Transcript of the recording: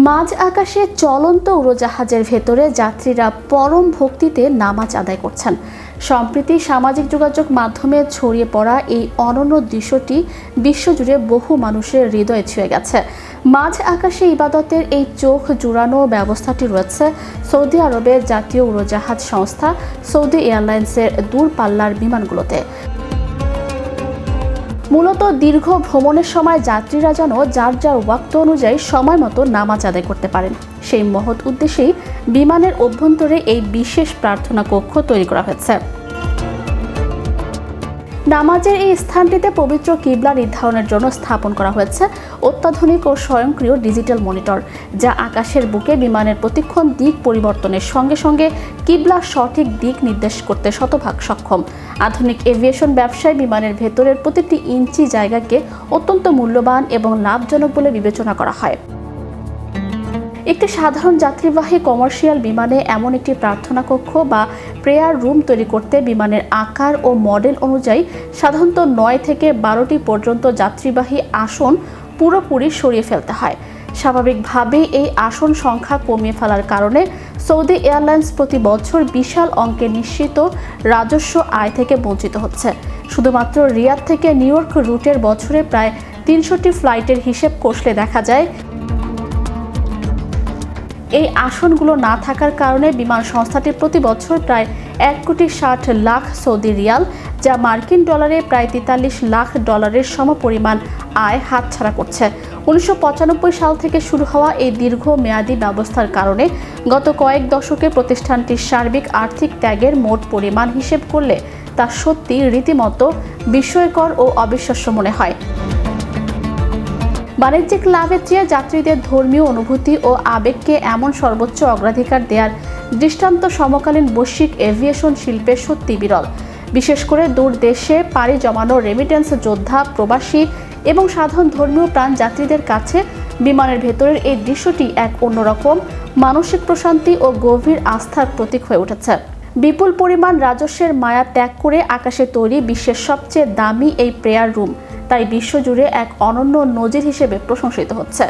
মাঝ আকাশে চলন্ত উড়োজাহাজের ভেতরে যাত্রীরা পরম ভক্তিতে নামাজ আদায় করছেন। সম্প্রতি সামাজিক যোগাযোগ মাধ্যমে ছড়িয়ে পড়া এই অনন্য দৃশ্যটি বিশ্বজুড়ে বহু মানুষের হৃদয়ে ছুঁয়ে গেছে। মাঝ আকাশে ইবাদতের এই চোখ জুড়ানো ব্যবস্থাটি রয়েছে সৌদি আরবের জাতীয় উড়োজাহাজ সংস্থা সৌদি এয়ারলাইন্সের দূরপাল্লার বিমানগুলোতে। মূলত দীর্ঘ ভ্রমণের সময় যাত্রীরা যেন যার যার ওয়াক্ত অনুযায়ী সময় মতো নামাজ আদায় করতে পারেন, সেই মহৎ উদ্দেশ্যেই বিমানের অভ্যন্তরে এই বিশেষ প্রার্থনা কক্ষ তৈরি করা হয়েছে। নামাজের এই স্থানটিতে পবিত্র কিবলা নির্ধারণের জন্য স্থাপন করা হয়েছে অত্যাধুনিক ও স্বয়ংক্রিয় ডিজিটাল মনিটর, যা আকাশের বুকে বিমানের প্রতিক্ষণ দিক পরিবর্তনের সঙ্গে সঙ্গে কিবলার সঠিক দিক নির্দেশ করতে শতভাগ সক্ষম। আধুনিক এভিয়েশন ব্যবসায় বিমানের ভেতরের প্রতিটি ইঞ্চি জায়গাকে অত্যন্ত মূল্যবান এবং লাভজনক বলে বিবেচনা করা হয়। একটি সাধারণ যাত্রীবাহী কমার্শিয়াল বিমানে এমন একটি প্রার্থনা কক্ষ বা প্রেয়ার রুম তৈরি করতে বিমানের আকার ও মডেল অনুযায়ী সাধারণত 9 থেকে 12টি পর্যন্ত যাত্রীবাহী আসন পুরোপুরি সরিয়ে ফেলতে হয়। স্বাভাবিকভাবেই এই আসন সংখ্যা কমিয়ে ফেলার কারণে সৌদি এয়ারলাইন্স প্রতি বছর বিশাল অঙ্কের নিশ্চিত রাজস্ব আয় থেকে বঞ্চিত হচ্ছে। শুধুমাত্র রিয়াদ থেকে নিউ ইয়র্ক রুটের বছরে প্রায় 300টি ফ্লাইটের হিসেব কষলে দেখা যায় এই আসনগুলো না থাকার কারণে বিমান সংস্থাটি প্রতি বছর প্রায় 1,60,00,000 সৌদি রিয়াল, যা মার্কিন ডলারে প্রায় 43 লাখ ডলারের সমপরিমাণ আয় হাতছাড়া করছে। 1995 সাল থেকে শুরু হওয়া এই দীর্ঘমেয়াদী ব্যবস্থার কারণে গত কয়েক দশকে প্রতিষ্ঠানটির সার্বিক আর্থিক ত্যাগের মোট পরিমাণ হিসেব করলে তা সত্যি রীতিমতো বিস্ময়কর ও অবিশ্বাস্য মনে হয়। বাণিজ্যিক লাভের চেয়ে যাত্রীদের ধর্মীয় অনুভূতি ও আবেগকে এমন সর্বোচ্চ অগ্রাধিকার দেওয়ার দৃষ্টান্ত সমকালীন বৈশ্বিক এভিয়েশন শিল্পে সত্যি বিরল। বিশেষ করে দূর দেশে পাড়ি জমানো রেমিটেন্স যোদ্ধা, প্রবাসী এবং সাধারণ ধর্মীয় প্রাণ যাত্রীদের কাছে বিমানের ভেতরের এই দৃশ্যটি এক অন্যরকম মানসিক প্রশান্তি ও গভীর আস্থার প্রতীক হয়ে উঠেছে। বিপুল পরিমাণ রাজস্বের মায়া ত্যাগ করে আকাশে তৈরি বিশ্বের সবচেয়ে দামি এই প্রেয়ার রুম তাই বিশ্বজুড়ে এক অনন্য নজির হিসেবে প্রশংসিত হচ্ছে।